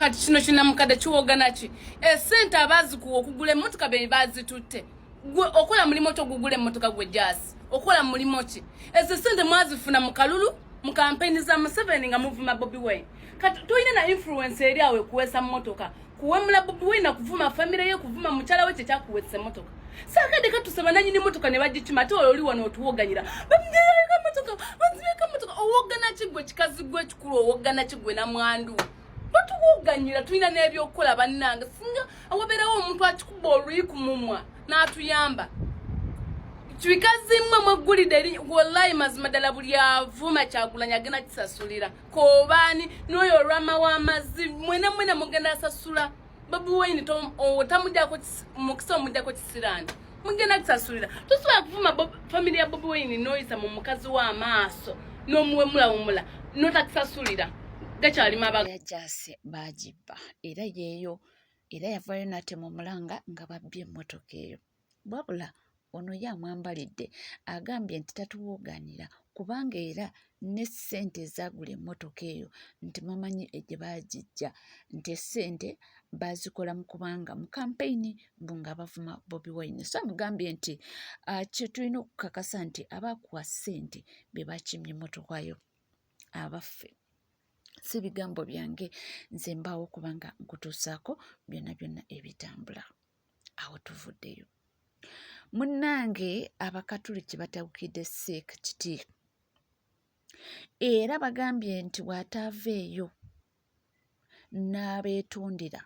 kati kino kinamukadde kiwogana ki esente abazi ku okugula emmotoka be bazitutte gwe okola mulimo to gugula emmotoka gwe jasi okola mulimo ki ezo sente mwazifuna mu kalulu mu campaign za Museveni nga muvuma Bobi Wine kati toyina na influence eri awe kuwesa mmotoka kuwemula Bobi Wine na kuvuma family ye kuvuma mukyala we kyakuwesa mmotoka sakade katusaba nanyi ni mmotoka ne bagikimata oli wano otuwoganyira bamujeka mmotoka banzibeka mmotoka owogana kigwe kikazi gwe kikulu owogana kigwe na mwandu batuwoganyira tulina n'ebyokukola bannange singa awaberawo omuntu akikuba oluyiku mumwa n'atuyamba Chwikazi mwa gulide wallahi mazima dala buli avuma kyagulanya agenda kisasulira kobani noyo rama wa mazi mwena mugenda sasula Bobi Wine to otamujja ko mukisa omujja ko kisirani mugenda kisasulira tuswa kuvuma family ya Bobi Wine noyisa mu mukazi wa amaso no muwe mula nota kisasulira gakyali mabaga yajase bajiba era yeyo era yavayo nate mu mulanga nga babbye emmotoka eyo babula ono yamwambalidde agambye nti tatuwoganira kubanga era ne ssente zagula emmotoka eyo nti mamanyi gye bagijja nti essente bazikola mu kubanga mu kampeyini nga bavuma Bobi Wine so amugambye nti kye tulina okukakasa nti abakuwa ssente be bakimye emmotoka yo abaffe si bigambo byange nze mbaawo kubanga nkutuusaako byonna ebitambula awo tuvuddeyo munnange abakatuliki batawukidde seeka kiti era bagambye nti bw'ataaveeyo n'abeetondera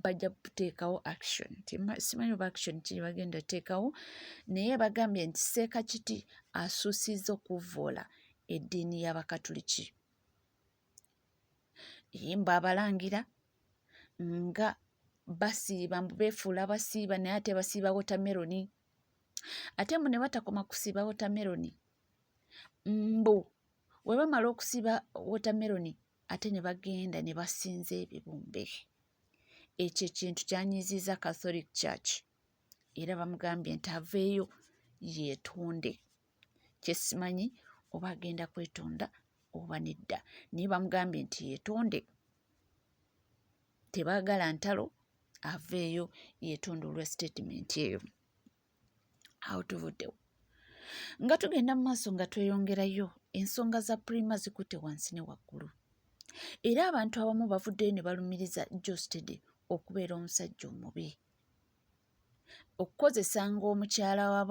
bajja kuteekawo action simanyi oba action kiri bagenda teekawo naye bagambye nti seeka kiti asuusizza okuvvoola eddiini y'abakatuliki yimba abalangira nga basiiba beefuula basiiba naye ate basiiba wotameroni ate mbu ne batakoma kusiiba wotameroni mbu we bamala okusiiba wotameroni ate ne bagenda ne basinza ebibumbe ekyo ekintu kyanyiizizza Catholic Church era bamugambye nti aveeyo yeetonde kyesimanyi oba agenda kwetonda oba nedda naye bamugambye nti yeetonde tebaagala ntalo aveeyo yeetonde olwa statement eyo awo tuvuddewo nga tugenda mu maaso nga tweyongerayo ensonga za Prima zikutte wansi ne waggulu era abantu abamu bavuddeyo ne balumiriza Jostede okubeera omusajja omubi okukozesanga omukyala wa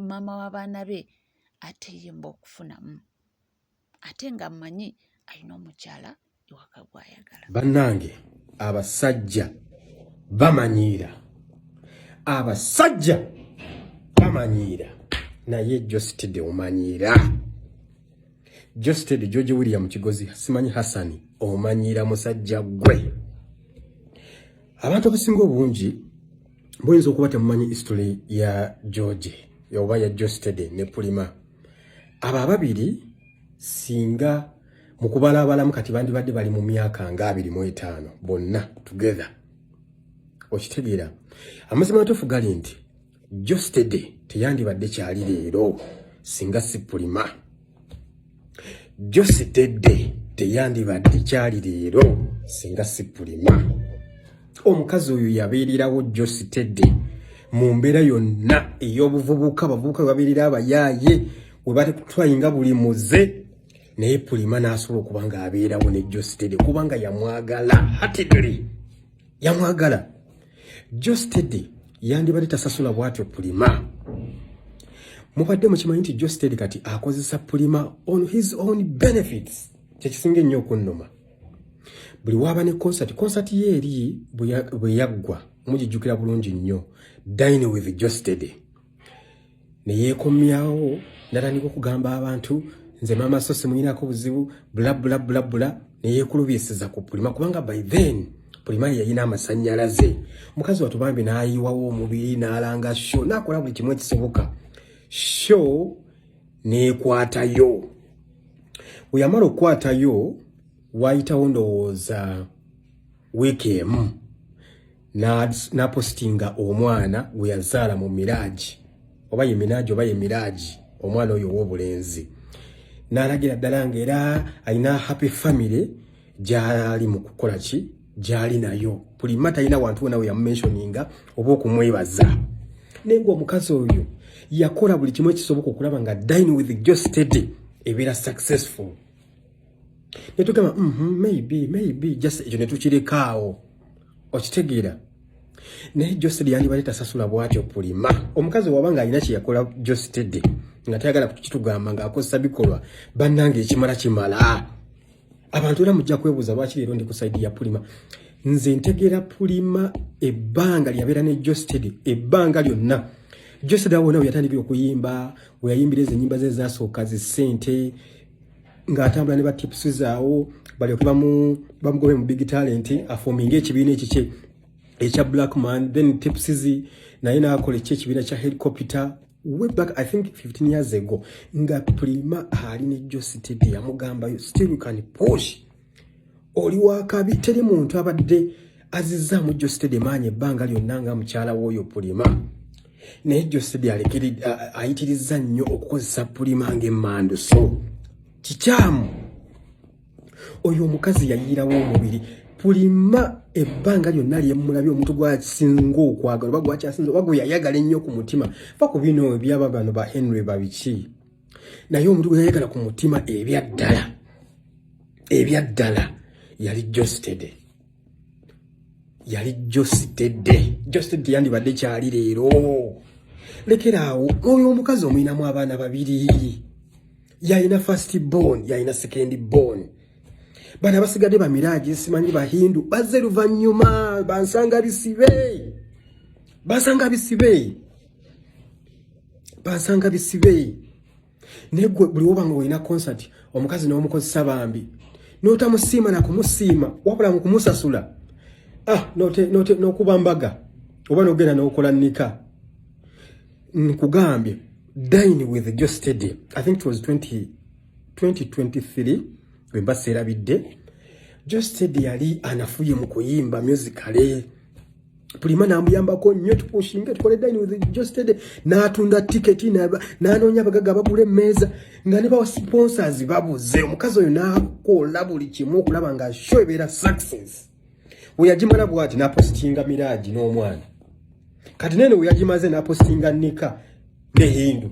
maama w'abaana be ate yemba okufunamu ate nga mmanyi alina omukyala ewaka gw'ayagala bannange abasajja bamanyiira naye Jostede omanyiira Jostede George William Kigozi simanyi Hassani omanyiira musajja gwe abantu abasinga obungi buyinza okuba temumanyi history ya George oba ya Jostede ne Prima abo ababiri singa mu kubalabalamu kati bandibadde bali mu myaka nga 25 bonna together okitegeera amazima matuufu gali nti Jostede teyandibadde kyali leero singa si Prima Jostede teyandibadde kyali leero singa si Prima omukazi oyo yabeererawo Jostede mu mbeera yonna ey'obuvubuka abavubuka babeerera abayaaye we batwayinga buli muze naye Prima n'asobola okuba nga abeerawo ne Jostede kubanga yamwagala hatidiri yamwagala Jostede yandibadde tasasula bw'atyo Prima mubadde mukimanyi nti Jostede kati akozesa Prima on his own benefits kyekisinga ennyo okunnuma buli waaba ne concert ye eri bwe yaggwa mugijjukira bulungi nnyo Dine with Jostede ne yeekomyawo natandika okugamba abantu nze maama so simunyinako buzibu bula ne yeekulubyesiza ku Prima kubanga by then Prima yayina amasannyalaze mukazi watubambi n'ayiwawo omubiri n'alanga show n'akola buli kimu ekisoboka show n'ekwatayo bwe yamala okukwatayo waayitawo ndowooza wiiki emu n'apostinga omwana gwe yazaala mu Miraaji oba ye Minaaji oba ye Miraaji omwana oyo ow'obulenzi n'alagira ddala ng'era alina happy family gyali mu kukola ki gyali nayo Pulima talina wantu wona we yamumentioninga oba okumwebaza naye omukazi oyo yakola buli kimu ekisoboka okulaba nga Dine with Joe Steady ebeera successful ne tugamba maybe just ekyo ne tukirekaawo okitegeera naye Joe Steady yandibadde tasasula bw'atyo Pulima omukazi wabanga alina kye yakola Joe Steady nga tayagala kukitugamba ng'akozesa bikolwa bannange ekimala kimala abantu era mujja kwebuuza lwaki leero ndi ku side ya Pulima nze ntegeera Pulima ebbanga lyabeera ne Joe Steady ebbanga lyonna Joe Steady awona we yatandikira okuyimba we yayimbira ezo ennyimba ze ezasooka zissente ng'atambula ne batipusi zaawo balyoke bamugobe mu big talent afoominga ekibiina ekikye ekya Blackman then tipsizi naye n'akola ekibiina kya Helicopter way back I think 15 years ago nga Pulima ali ne Joe Steady yamugamba still you can push oli wakabi teri muntu abadde azizaamu Joe Steady maanye ebbanga lyonna nga mukyala w'oyo Pulima naye Joe Steady ayitiriza nnyo okukozesa Pulima ng'emmando so kikyamu oyo omukazi yayiirawo omubiri Pulima ebbanga lyonna lyemmulabye omuntu gwakisinga okwagala oba gwakyasinza oba gwe yayagala ennyo ku mutima fa ku bino ebyaba bano ba Henry babiki naye omuntu gwe yayagala ku mutima ebyaddala yali Joe Steady Joe Steady yandibadde kyali leero lekeraawo oyo omukazi omuyinamu abaana babiri yalina first born yalina second born bana abasigadde bamiraji simanyi bahindu bazze luvannyuma bansanga bisibe negwe buli wobanga olina concert omukazi n'omukozesa bambi n'otamusiima na kumusiima wabula mu kumusasula n'okubambaga oba n'ogenda n'okola nnika nkugambye Dine with Joe Steady I think it was 2023 we baserabidde Joe Steady yali anafuye mu kuyimba musically Pulima n'amuyambako nnyo tupushinge tukole Dine with Joe Steady n'atunda tiketi n'anoonya abagaga bagula emmeeza nga ne bawa sponsors babuze omukazi oyo n'akola buli kimu okulaba nga show ebeera success we yagimala bw'ati n'apostinga Miraji n'omwana kati nene we yagimaze n'apostinga Nika ne Hindu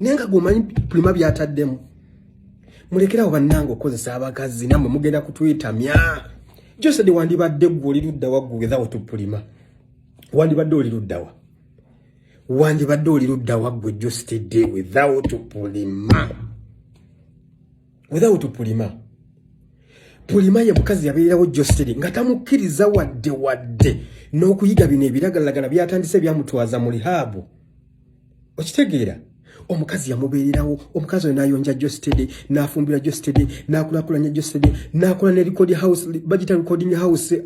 nenga gomanyi Pulima byataddemu mulekerawo bannange okozesa abakazi nammwe mugenda kutwitamya Joe Steady wandibadde gwe oli ludda waggwe without Pulima wandibadde oli ludda waggwe Joe Steady without Pulima ye mukazi yabeerawo Joe Steady nga tamukkiriza wadde n'okuyiga bino ebiragalagala byatandise byamutwaza mu lihabu okitegeera omukazi yamubeererawo omukazi oyo n'ayonja Joe Steady n'afumbira Joe Steady n'akulakulanya Joe Steady n'akola ne recording house bagita recording house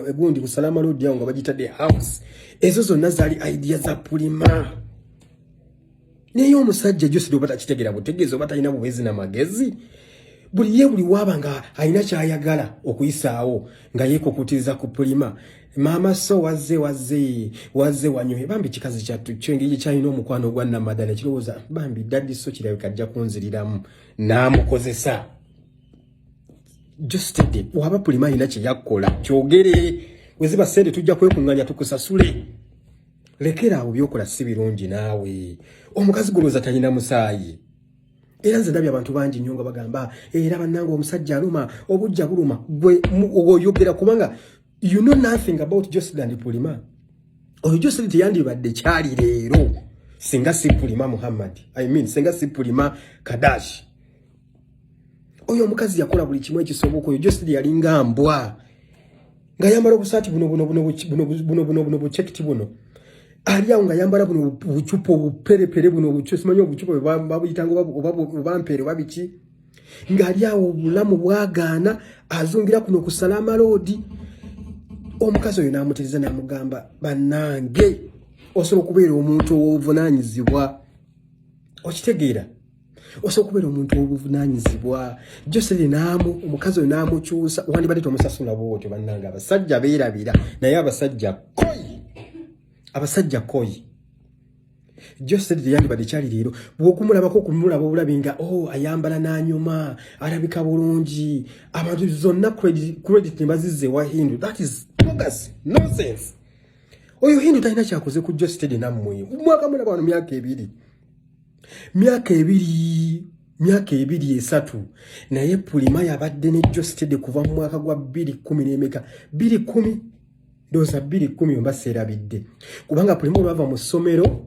egundi ku Salama Road yawo nga bagita the house ezo zonna zaali idea za Pulima naye omusajja Joe Steady obata kitegeera butegeeza obata alina bubeezi n'amagezi buli waba nga alina kyayagala okuyisaawo nga yeekokutiriza ku Pulima mama so wazze wanyoye bambi kikazi kyattu kyengeri kyalina omukwano gwa Namadala kirowooza bambi daddy so kirabika ajja kunziriramu n'amukozesa Joe Steady waba Pulima alina kye yakola kyogere weziba sente tujja kwekunganya tukusasule lekera awo byokola si birungi naawe omukazi gulooza talina musaayi era nze ndabye abantu bangi nnyo nga bagamba era bannange omusajja aluma obujja buluma gwe oyogera kubanga you know nothing about Joe Steady and Pulima oyo Joe Steady yandibadde kyali leero singa si Pulima Muhammad singa si Pulima Kadash oyo omukazi yakola buli kimu ekisoboka oyo Joe Steady yalinga mbwa nga yambala obusaati buno buchekiti buno ali awo nga yambala buno bucupa obuperepere buno obucusimanyi obucupa babuyitanga obampere babiki nga ali awo obulamu bwagaana azungira kuno ku Salama Road omukazi oyo n'amutereeza n'amugamba bannange osobola okubeera omuntu ow'obuvunaanyizibwa okitegeera osobola okubeera omuntu ow'obuvunaanyizibwa Joe Steady omukazi oyo n'amukyusa wandibadde tomusasula bwotyo bannange abasajja beerabira naye abasajja koyi Just said yandibadde kyali leero bw'okumulabako kumulaba obulabi nga ayambala n'anyuma alabika bulungi abantu zonna credit ne bazizze wa Hindu. That is bogus nonsense. Oyo Hindu talina kyakoze ku Just said nammwe mwaka mulaba wano myaka ebiri esatu naye Pulima yabadde ne Just said kuva mu mwaka gwa 2010 n'emeka 2010 doza 2010 mbaseerabidde kubanga Pulima olwava mu ssomero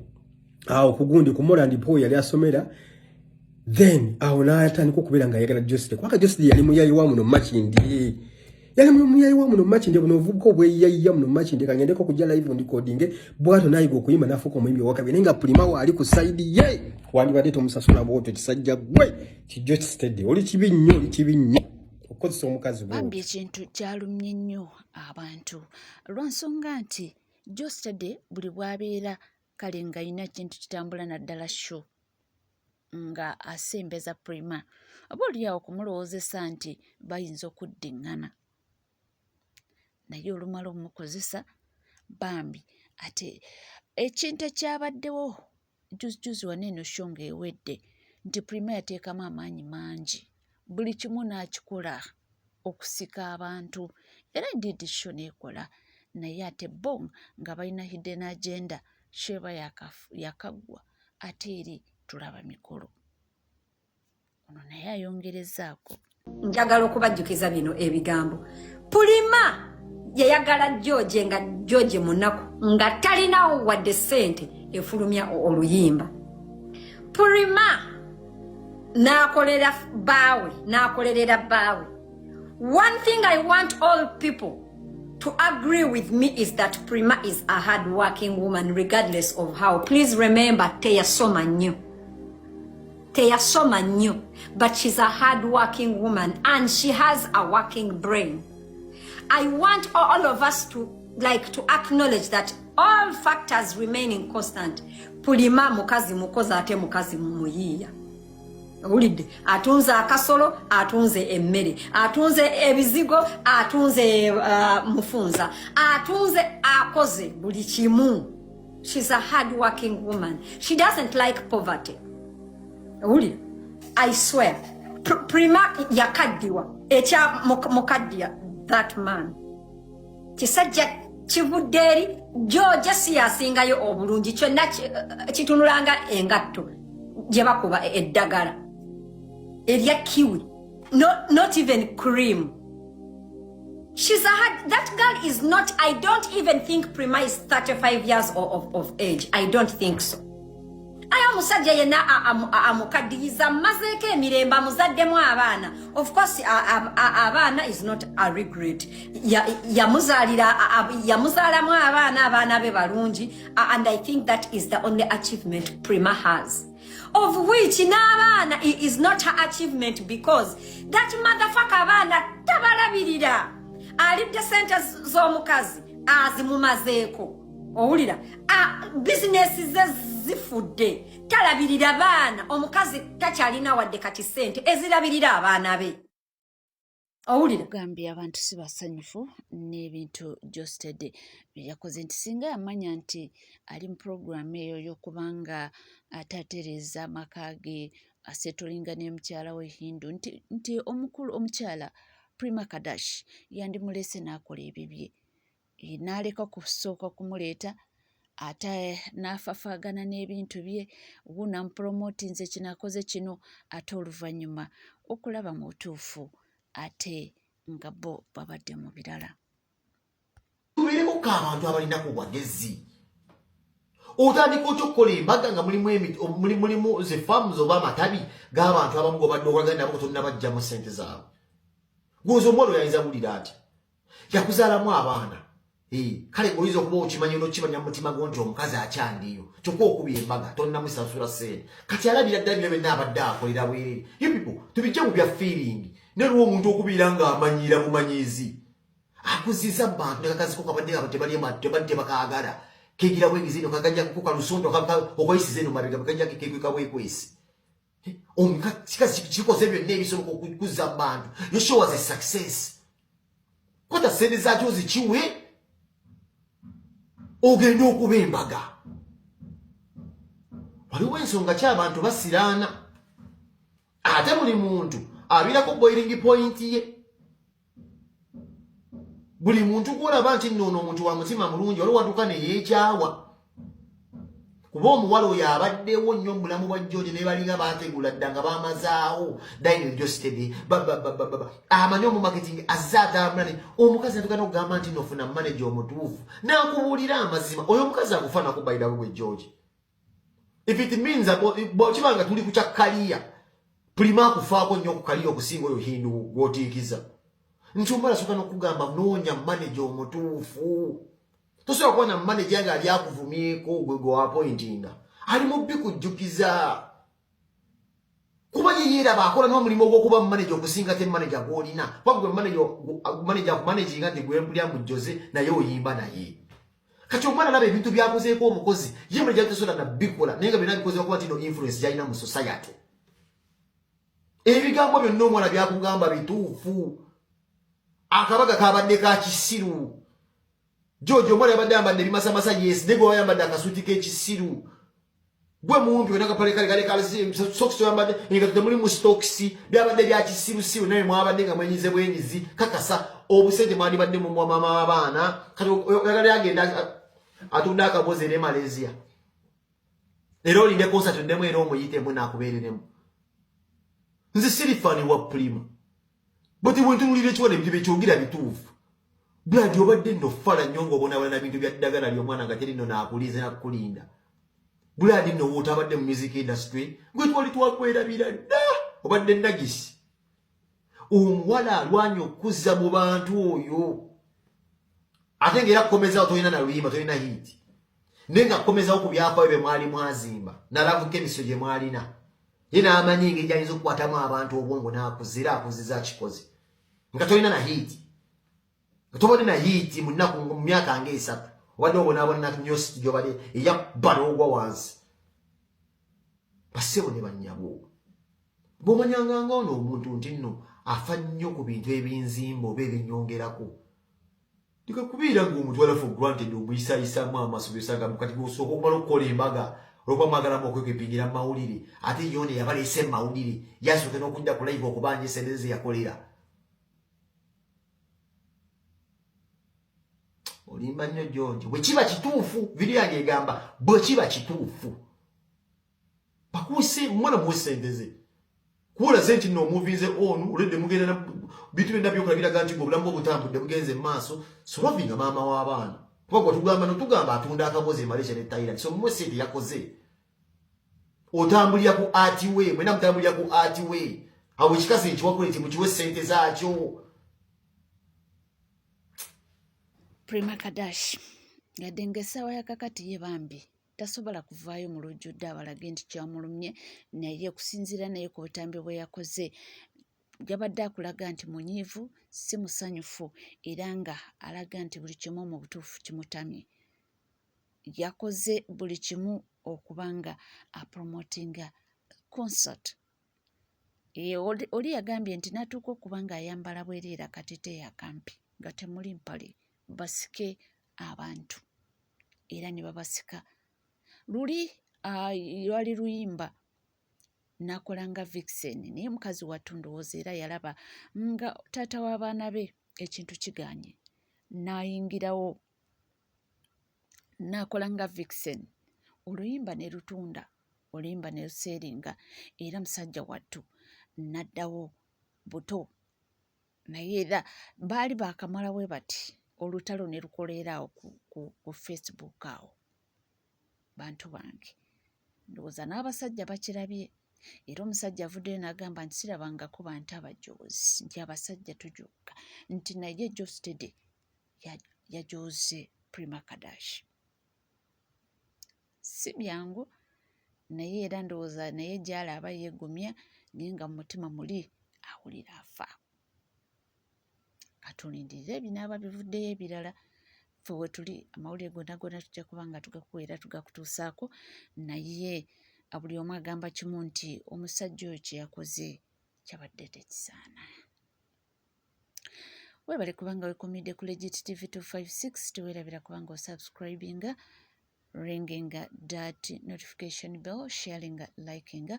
awo kugundi ku Morandi po yali asomera then awo n'atandika okubeera nga ayagala Just said kubanga Just said yali muyayi wa muno Makindi buno ovubuka obweyayya muno Makindi kangendeko kujja live ndicoding bwato nayiga okuyimba n'afuuka omuyimbi owakabi naye nga Pulima waali ku side ye wandibadde tomusasula bwotyo kisajja gwe ki Just said oli kibi nnyo okozesa omukazi bwo bambi ekintu kyalumye nnyo abantu lwansonga nti Just said buli bwabeera kale nga alina kintu kitambula naddala sho nga asembeza Pulima oba oliawo kumulowoozesa nti bayinza okuddiŋŋana naye olumala omukozesa bambi ate ekintu ekyabaddewo juzi wano eno sho nga ewedde nti Pulima yateekamu amaanyi mangi buli kimu n'akikola okusika abantu era indeed sho neekola naye ate bo nga balina hidden agenda sheba yakaggwa ate eri tulaba mikolo ono naye ayongerezaako. Njagala okubajjukiza bino ebigambo. Pulima yayagala George nga George munaku nga talinawo wadde ssente efulumya oluyimba. Pulima n'akolerera baawe. One thing I want all people to agree with me is that Pulima is a hard-working woman regardless of how. Please remember, teyasoma nnyo, but she's a hard-working woman and she has a working brain. I want all of us to acknowledge that all factors remaining constant. Pulima mukazi mukozi ate mukazi mumuyiiya. Ulidde atunze akasolo, atunze emmere, atunze ebizigo, atunze mufunza, atunze akoze buli kimu. She's a hard-working woman. She doesn't like poverty. Ulidde, I swear, Pulima yakaddiwa ekya mukaddiya that man. Kisajja kivudde eri George siyasingayo obulungi kyonna kitunulanga engatto gye bakuba eddagala erya kiwi, not even cream. That girl is not, I don't even think Pulima is 35 years of age. I don't think so. Aya musajja yenna amukaddiyiza mazeeko emirembe amuzaddemu abaana. Of course abaana is not a regret. Yamuzaalamu abaana be balungi, and I think that is the only achievement Pulima has. Of which n'abaana is not her achievement because that motherfucker abaana tabalabirira. Alidde sente z'omukazi azimumazeeko. Owulira business ze zifudde talabirira baana, omukazi takyalina wadde kati sente ezirabirira abaana be. Owulira gambye abantu si basanyufu n'ebintu Just said yakoze nti singa yamanya nti ali mu programu eyo y'okubanga atatereeza amaka ge asetolinga ne mukyala we Hindu nti omukulu omukyala Pulima Kadash yandimulese n'akola ebibye n'aleka kusooka kumuleeta ate n'afafaagana n'ebintu bye namupromotinze kinakoze kino ate oluvannyuma okulaba mu butuufu ate nga bo babadde mu birala. Tubeereko abantu abalina ku bwagezi. Otandika okyokukola embaga nga mulimu ze farms oba amatabi g'abantu abamu gobadde okolagana nabo tonnabajjamu ssente zaabwe. Gwoza omuwala oyinza bulira ati yakuzaalamu abaana. Kale oyinza okuba okimanyi n'okimanya mu mutima gwo nti omukazi akyandiyo kyokka okuba embaga tonnamusasula ssente. Kati alabira ddala bino byonna abadde akolera bwereere. You people tubijja mu bya feeling. Nalwo omuntu okubiira nga amanyiira bumanyiizi. Akuziza bantu nekakazi ko kabadde tebadde bakaagala. Kegira bwegizino kagajja kukoka lusondo okwayisiza eno mabega bakajja kekweka bwekwesi. Kikazi kikoze byonna ebisoboka okukuza abantu. You show us a success. Kota sente zaakyo zikiwe ogenda okuba embaga. waliwo ensonga ki abantu basiraana ate buli muntu abirako boiling point ye buli muntu gwolaba nti nno omuntu wa mutima mulungi waliwo watuuka ne yeekyawa kuba omuwala oyo abaddewo nnyo mu bulamu bwa George ne balinga baategula dda nga baamazaawo Daniel Jostede amanyi omumarketing azze atambulane omukazi natuuka n'okugamba nti nofuna manager omutuufu n'akubuulira amazima oyo omukazi akufaanako bayirawo bwe George if it means bw'okibanga tuli ku kya kaliya Prima akufaako nnyo ku kaliya okusinga oyo hindu gw'otiikiza nti omala asooka n'okugamba noonya manager omutuufu tosobola kuba na manager nga ali akuvumyeko gwe gwewapointinga ali mubbi kujjukiza kuba ye yeeraba akola n'omulimu ogw'okuba manager okusinga te manager gw'olina kuba gwe manager akumanaginga nti gwempulya mu Jose naye oyimba naye kati omwana alaba ebintu byakozeeko omukozi ye manager tasobola nabikola naye nga byonna bikozeeko kuba tino influence gy'alina mu society ebigambo byonna omwana byakugamba bituufu akabaga kabadde ka kisiru George omwana yabadde ayambadde ebimasamasa yes ne gwe yambadde akasuuti k'ekisiru gwe mumpi wena kapale kale socks yambadde nga temuli mu stocks byabadde bya kisirusiru naye mwabadde nga mwenyize bwenyizi kakasa obusente mwali badde mu mama w'abaana kati oyagala agenda atunda akaboze ne Malaysia era olinde concert ndemu era omuyitemu n'akubeereremu nze sirifani wa Prima boti bwentunulira ekiwala ebintu byekyogera bituufu Brad obadde nno fala nnyo ng'obonaabona bintu bya ddagala ly'omwana nga teri nno n'akulize n'akulinda Brad nno wootabadde mu music industry gwe twali twakwerabira dda obadde nagisi omuwala alwanya okuzza mu bantu oyo ate ng'era kukomezaawo tolina na luyimba tolina hiti naye nga kukomezawo ku byafaayo bye mwali mwazimba nalavuka emiso gye mwalina ye n'amanyi engeri gy'ayinza okukwatamu abantu obwongo n'akuzira akuziza kikoze nga tolina na hiti tobadde na hiti mu nnaku mu myaka nga 3 obadde obonaabona nnyo studio bade eyakubba n'ogwa wansi basebo ne bannyabo bw'omanyanga ng'ono omuntu nti nno afa nnyo ku bintu ebinzimba oba ebinyongerako tikakubiira ng'omutwala for granted omuyisayisaamu amaaso byosanga mukati gosooka okumala okukola embaga olwokuba mwagalamu okwekepingira mu mawulire ate yoona yabaleese mu mawulire yasooke n'okudda ku live okubanja esente ze yakolera olimba nnyo George bwe kiba kituufu vidiyo yange egamba bwe kiba kituufu bakuuse mwana muwesente ze kuwola senti nno omuvinze onu oledde mugenda bintu byonna byokulabiraga nti obulamu bwobutambudde bugenze mu maaso solovinga maama w'abaana kuba gwe tugamba notugamba atunda akabozi Malaysia ne Thailand so mumwe sente yakoze otambulira ku art way mwena mutambulira ku art way awo ekikasi ekiwakule ti mukiwe sente zaakyo Prima Kadash yadde ng'essaawa ya kakati ye bambi tasobola kuvaayo mu lujjudde abalage nti kyamulumye naye okusinziira naye ku butambi bwe yakoze yabadde akulaga nti munyiivu si musanyufu era nga alaga nti buli kimu mu butuufu kimutamye yakoze buli kimu okuba nga apromotinga concert oli yagambye nti natuuka okuba nga ayambala bwereera kateteeyi akampi nga temuli mpale basike abantu era ne babasika luli lwali luyimba nakola nga Vixen naye mukazi wattu ndowooza era yalaba nga taata w'abaana be ekintu kiganye n'ayingirawo nakola nga Vixen oluyimba ne lutunda oluyimba ne luseeringa era musajja wattu n'addawo buto naye era baali baakamala we bati olutalo ne lukolera awo ku Facebook awo bantu bange ndowooza n'abasajja bakirabye era omusajja avuddeyo n'agamba nti sirabangako bantu abajoozi nti abasajja tujooga nti naye Jostede yajooze Prima Kadash si byangu naye era ndowooza naye gy'alaba yeegumya naye nga mu mutima muli awulira afa katulindirire ebinaaba bivuddeyo ebirala ffe we tuli amawulire gonna gonna tujja kuba nga tugakuweera tugakutuusaako naye buli omu agamba kimu nti omusajja oyo kye yakoze kyabadde tekisaana weebale kubanga weekomidde ku Legit TV 256 tuweerabira kubanga osubscribinga ringing that notification bell, sharing, liking.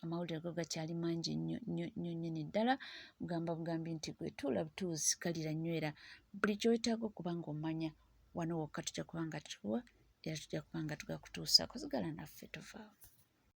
Amawulire go gakyali mangi nnyo nnyini ddala. Gamba bugambi nti gwe tuula butuuzi kalira nywera. Buli ky'oyetaaga okuba ng'omanya wano wokka tujja kuba nga tuwa era tujja kuba nga tugakutuusaako. Sigala naffe tuvaawo.